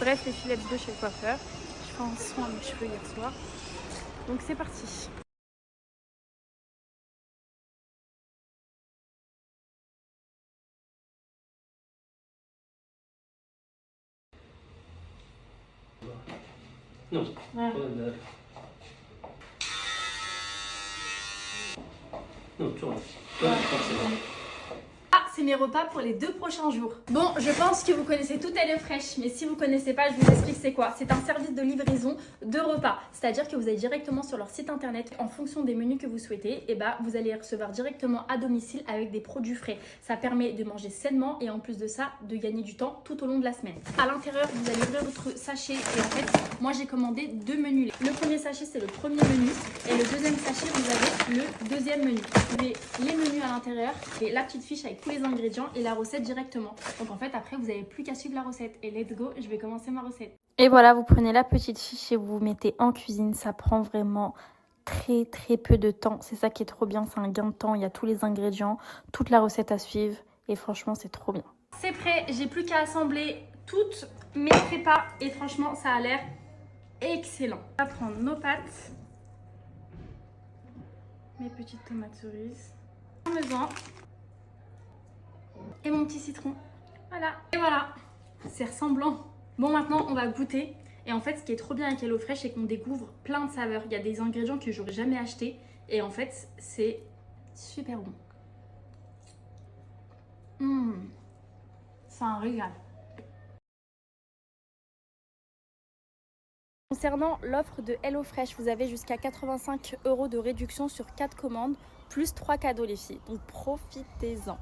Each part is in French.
Bref, les filles, let's go chez le coiffeur. Je fais un soin à mes cheveux hier soir. Donc c'est parti. Non. Ouais. Non, tourne. Ah, c'est mes repas pour les 2 prochains jours. Bon, je pense que vous connaissez tout HelloFresh, mais si vous connaissez pas, je vous explique c'est quoi. C'est un service de livraison de repas. C'est-à-dire que vous allez directement sur leur site internet, en fonction des menus que vous souhaitez, et bah vous allez les recevoir directement à domicile avec des produits frais. Ça permet de manger sainement et en plus de ça, de gagner du temps tout au long de la semaine. À l'intérieur, vous allez ouvrir votre sachet et en fait, moi j'ai commandé 2 menus. Le premier sachet, c'est le premier menu et le deuxième sachet, vous avez le deuxième menu. Vous avez les menus à l'intérieur et la petite fiche avec tous les ingrédients et la recette directement. Donc en fait après vous n'avez plus qu'à suivre la recette et let's go, je vais commencer ma recette. Et voilà, vous prenez la petite fiche et vous vous mettez en cuisine, ça prend vraiment très peu de temps. C'est ça qui est trop bien, c'est un gain de temps, il y a tous les ingrédients, toute la recette à suivre et franchement c'est trop bien. C'est prêt, j'ai plus qu'à assembler toutes mes prépas et franchement ça a l'air excellent. On va prendre nos pâtes, mes petites tomates cerises, parmesan et mon petit citron. Voilà. Et voilà. C'est ressemblant. Bon, maintenant, on va goûter. Et en fait, ce qui est trop bien avec HelloFresh, c'est qu'on découvre plein de saveurs. Il y a des ingrédients que j'aurais jamais achetés. Et en fait, c'est super bon. C'est un régal. Concernant l'offre de HelloFresh, vous avez jusqu'à 85 € de réduction sur 4 commandes, plus 3 cadeaux les filles. Donc profitez-en.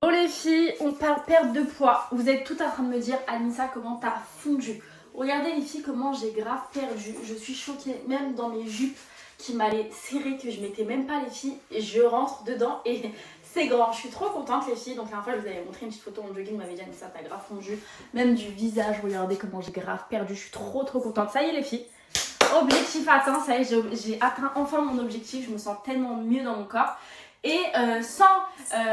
Bon les filles, on parle perte de poids. Vous êtes toutes en train de me dire, Anissa, comment t'as fondu? Regardez les filles, comment j'ai grave perdu. Je suis choquée, même dans mes jupes qui m'allaient serrer, que je mettais même pas les filles. Je rentre dedans et c'est grand. Je suis trop contente les filles. Donc la dernière fois, je vous avais montré une petite photo en jogging, vous m'avez dit, Anissa, t'as grave fondu. Même du visage, regardez comment j'ai grave perdu. Je suis trop contente. Ça y est les filles, objectif atteint. Ça y est, j'ai atteint enfin mon objectif. Je me sens tellement mieux dans mon corps. Et sans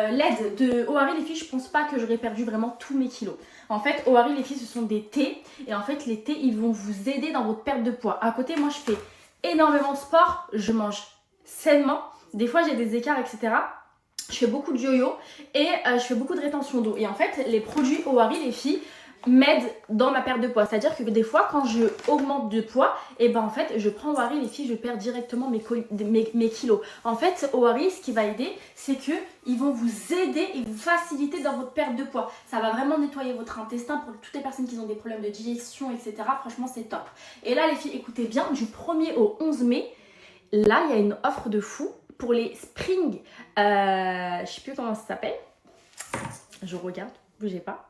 l'aide de Ohari les filles, je pense pas que j'aurais perdu vraiment tous mes kilos. En fait, Ohari les filles, ce sont des thés. Et en fait, les thés, ils vont vous aider dans votre perte de poids. À côté, moi, je fais énormément de sport. Je mange sainement. Des fois, j'ai des écarts, etc. Je fais beaucoup de yo-yo et je fais beaucoup de rétention d'eau. Et en fait, les produits Ohari les filles m'aident dans ma perte de poids. C'est-à-dire que des fois, quand je augmente de poids, et ben en fait, je prends Ohari les filles, je perds directement mes kilos. En fait, Ohari, ce qui va aider, c'est que ils vont vous aider et vous faciliter dans votre perte de poids. Ça va vraiment nettoyer votre intestin pour toutes les personnes qui ont des problèmes de digestion, etc. Franchement, c'est top. Et là, les filles, écoutez bien, du 1er au 11 mai, là, il y a une offre de fou pour les Spring. Je sais plus comment ça s'appelle. Je regarde, bougez pas.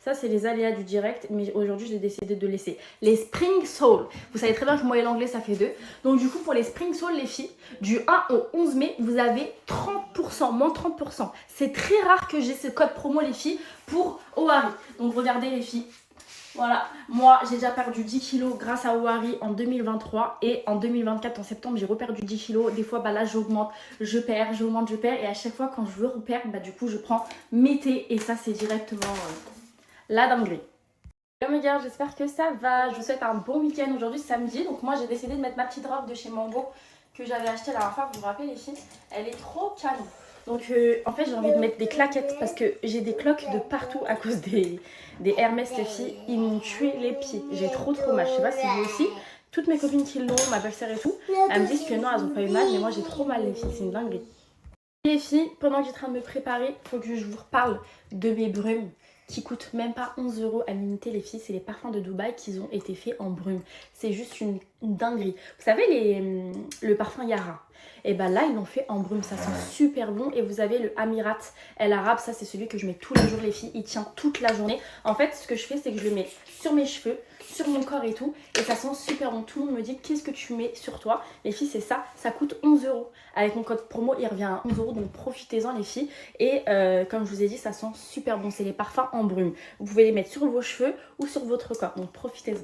Ça, c'est les aléas du direct, mais aujourd'hui, j'ai décidé de laisser. Les Spring Soul. Vous savez très bien que moi et l'anglais, ça fait 2. Donc, du coup, pour les Spring Soul, les filles, du 1 au 11 mai, vous avez 30%, moins 30%. C'est très rare que j'ai ce code promo, les filles, pour Ohari. Donc, regardez, les filles. Voilà, moi j'ai déjà perdu 10 kilos grâce à Ohari en 2023 et en 2024 en septembre j'ai reperdu 10 kilos. Des fois bah là j'augmente, je perds, j'augmente, je perds et à chaque fois quand je veux reperdre bah du coup je prends mes thés et ça c'est directement la dinguerie. Oh mes gars, j'espère que ça va. Je vous souhaite un bon week-end. Aujourd'hui samedi, donc moi j'ai décidé de mettre ma petite robe de chez Mango que j'avais achetée la dernière fois, vous vous rappelez les filles. Elle est trop canon. Donc en fait j'ai envie de mettre des claquettes parce que j'ai des cloques de partout à cause des Hermès les filles. Ils m'ont tué les pieds. J'ai trop mal. Je sais pas si vous aussi. Toutes mes copines qui l'ont, ma belle-sœur et tout, elles me disent que non elles ont pas eu mal mais moi j'ai trop mal les filles. C'est une dinguerie. Les filles, pendant que j'étais en train de me préparer, il faut que je vous reparle de mes brumes qui coûtent même pas 11 € à l'unité les filles. C'est les parfums de Dubaï qui ont été faits en brume. C'est juste une dinguerie. Vous savez le parfum Yara, et bah là ils l'ont fait en brume, ça sent super bon. Et vous avez le Amirat El Arabe, ça c'est celui que je mets tous les jours les filles, il tient toute la journée. En fait ce que je fais c'est que je le mets sur mes cheveux, sur mon corps et tout, et ça sent super bon. Tout le monde me dit qu'est-ce que tu mets sur toi les filles, c'est ça, ça coûte 11 €. Avec mon code promo il revient à 11 €, donc profitez-en les filles. Et comme je vous ai dit ça sent super bon, c'est les parfums en brume. Vous pouvez les mettre sur vos cheveux ou sur votre corps, donc profitez-en.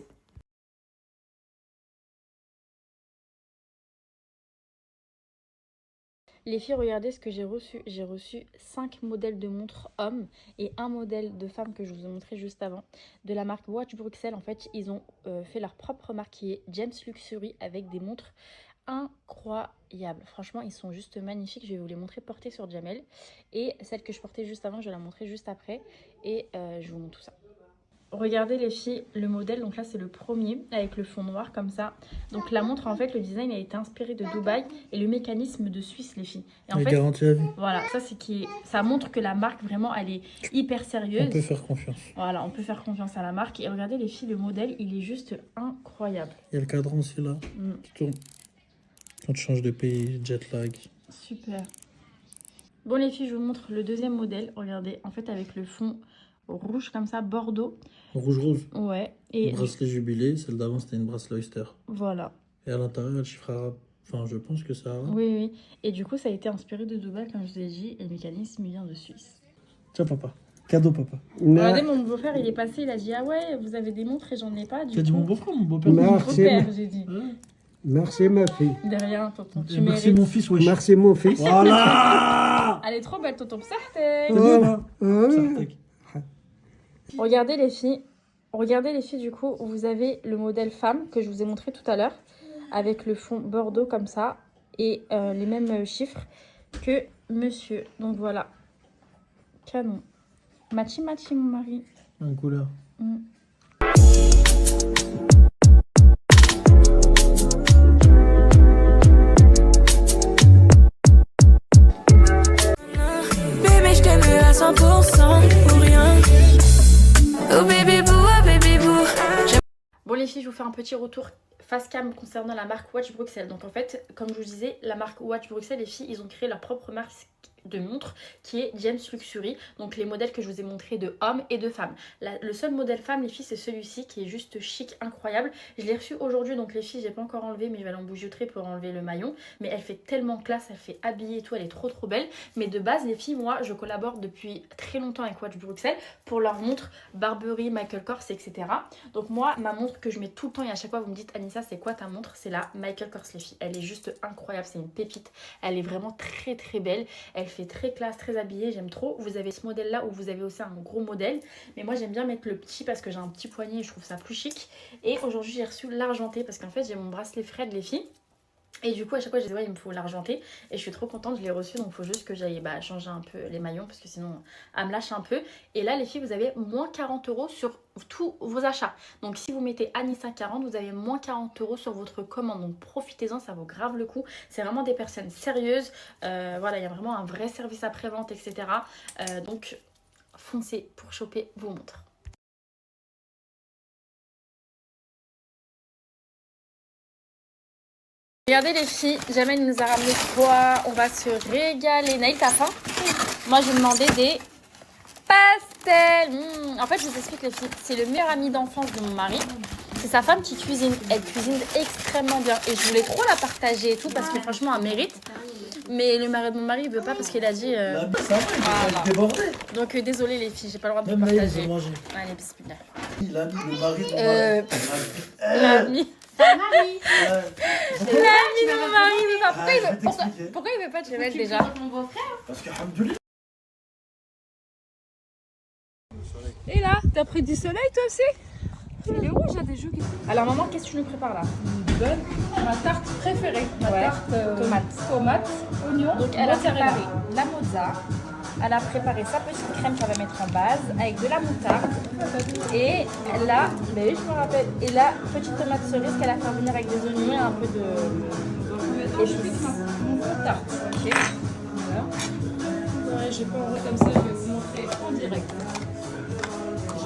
Les filles, regardez ce que j'ai reçu. J'ai reçu 5 modèles de montres hommes et un modèle de femmes que je vous ai montré juste avant. De la marque Watch Bruxelles. En fait, ils ont fait leur propre marque qui est James Luxury avec des montres incroyables. Franchement, ils sont juste magnifiques. Je vais vous les montrer portées sur Jamel. Et celle que je portais juste avant, je vais la montrer juste après. Et je vous montre tout ça. Regardez les filles, le modèle, donc là c'est le premier avec le fond noir comme ça. Donc la montre en fait, le design a été inspiré de Dubaï et le mécanisme de Suisse les filles. Et en fait, garantie à vie. voilà, ça c'est ça montre que la marque vraiment elle est hyper sérieuse. On peut faire confiance. Voilà, on peut faire confiance à la marque. Et regardez les filles, le modèle il est juste incroyable. Il y a le cadran aussi là, qui tourne. Quand tu changes de pays, jet lag. Super. Bon les filles, je vous montre le deuxième modèle. Regardez, en fait avec le fond rouge comme ça, bordeaux. Rouge. Ouais. Et bracelet jubilé, celle d'avant c'était une bracelet Oyster. Voilà. Et à l'intérieur, elle chiffre arabe. Enfin, je pense que c'est arabe. Oui. Et du coup, ça a été inspiré de Dubaï, comme je vous ai dit, et le mécanisme vient de Suisse. Tiens, papa. Cadeau, papa. Regardez, mon beau-frère, il est passé, il a dit ah ouais, vous avez des montres et j'en ai pas. Tu as dit mon beau-frère ou mon beau-père? Mon beau-père, j'ai dit. Merci ma fille. De rien, tonton. Tu Merci mérites. mon fils, wesh. Merci mon fils. Voilà. Elle est trop belle, tonton. Sartek. Voilà. Sartek. Regardez les filles, du coup, vous avez le modèle femme que je vous ai montré tout à l'heure, avec le fond bordeaux comme ça, et les mêmes chiffres que monsieur. Donc voilà. Canon. Machi, mon mari. En couleur. Bébé, je t'aime à 100% pour rien. Oh baby boo, oh baby boo. Bon les filles, je vous fais un petit retour face cam concernant la marque Watch Bruxelles. Donc en fait, comme je vous disais, la marque Watch Bruxelles, les filles, ils ont créé leur propre marque de montre qui est James Luxury. Donc les modèles que je vous ai montrés de hommes et de femmes. Le seul modèle femme, les filles, c'est celui-ci qui est juste chic, incroyable. Je l'ai reçu aujourd'hui, donc les filles, j'ai pas encore enlevé, mais je vais aller en bijouterie pour enlever le maillon. Mais elle fait tellement classe, elle fait habiller et tout, elle est trop belle. Mais de base, les filles, moi, je collabore depuis très longtemps avec Watch Bruxelles pour leurs montres Burberry, Michael Kors, etc. Donc moi, ma montre que je mets tout le temps et à chaque fois vous me dites Anissa, c'est quoi ta montre? C'est la Michael Kors, les filles. Elle est juste incroyable, c'est une pépite. Elle est vraiment très belle. Elle fait très classe, très habillée, j'aime trop. Vous avez ce modèle là où vous avez aussi un gros modèle, mais moi j'aime bien mettre le petit parce que j'ai un petit poignet et je trouve ça plus chic. Et aujourd'hui j'ai reçu l'argenté parce qu'en fait j'ai mon bracelet Fred, les filles. Et du coup à chaque fois je disais ouais il me faut l'argenté et je suis trop contente, je l'ai reçu, donc il faut juste que j'aille changer un peu les maillons parce que sinon elle me lâche un peu. Et là les filles vous avez moins 40 € sur tous vos achats, donc si vous mettez Anissa 40 vous avez moins 40 € sur votre commande, donc profitez-en, ça vaut grave le coup. C'est vraiment des personnes sérieuses, voilà, il y a vraiment un vrai service après-vente, etc. Donc foncez pour choper vos montres. Regardez les filles, Jamel nous a ramené quoi? On va se régaler. Naïl, t'as faim? Moi, je demandais des pastels. En fait, je vous explique les filles. C'est le meilleur ami d'enfance de mon mari. C'est sa femme qui cuisine. Elle cuisine extrêmement bien. Et je voulais trop la partager et tout parce que franchement, elle mérite. Mais le mari de mon mari, il veut pas parce qu'il a dit... Donc, désolé les filles, j'ai pas le droit de vous partager. Allez, bismillah. Il a mis le mari de mon mari. L'ami. Marie. L'ami de mon mari. Pourquoi il veut pas de Jamel déjà? Parce que Alhamdoulilah. Et là, t'as pris du soleil toi aussi? Il est rouge, il y a des joues qui... Alors maman, qu'est-ce que tu nous prépares là? Bonne. Ma tarte préférée. Ma tarte tomate, oignon. Donc elle a préparé la mozza. Elle a préparé sa petite crème qu'elle va mettre en base avec de la moutarde. Et elle a, ben oui, je me rappelle, et la petite tomate cerise qu'elle a fait venir avec des oignons et un peu de épices. Mon tarte. Ok. Voilà. Ouais, j'ai pas envie comme ça, je vais vous montrer en direct.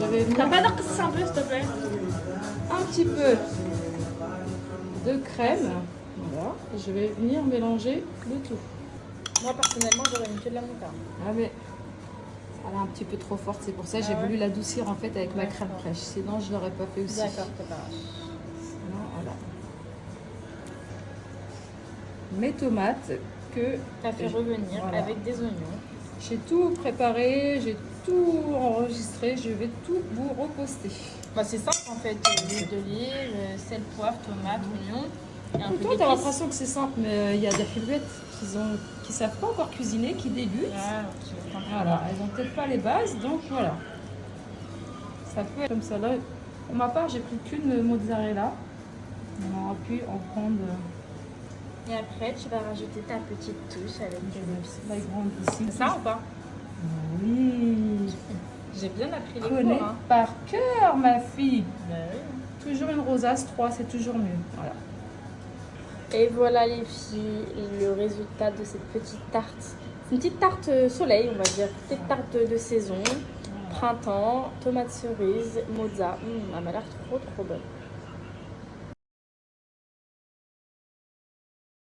Je vais T'as venir pas d'or que c'est un peu s'il te plaît? un petit peu de crème. Voilà. Et je vais venir mélanger le tout. Moi personnellement j'aurais mis que de la moutarde. Ah mais elle est un petit peu trop forte, c'est pour ça que j'ai voulu l'adoucir en fait avec ma crème fraîche. Sinon je l'aurais pas fait aussi. D'accord, c'est pas grave. Sinon, voilà. Mes tomates que T'as fait revenir voilà. avec des oignons. J'ai tout préparé, j'ai tout enregistré, je vais tout vous reposter. Bah c'est simple en fait, l'huile d'olive, sel, poivre, tomate, oignon et un peu Toi, t'as d'épices. l'impression que c'est simple, mais il y a des fluettes qui qui savent pas encore cuisiner, qui débutent. Voilà, elles ont peut-être pas les bases, donc voilà. Ça peut être comme ça. Là, pour ma part, j'ai pris qu'une mozzarella. On aurait pu en prendre Et après, tu vas rajouter ta petite touche avec la grande ici. C'est ça ou pas? Oui. J'ai bien appris les Connais cours. Hein. par cœur, ma fille. Bah oui. Toujours une rosace 3, c'est toujours mieux. Voilà. Et voilà les filles, le résultat de cette petite tarte. C'est une petite tarte soleil, on va dire. Petite tarte de saison, printemps, tomates cerises, mozza. Elle m'a l'air trop bonne.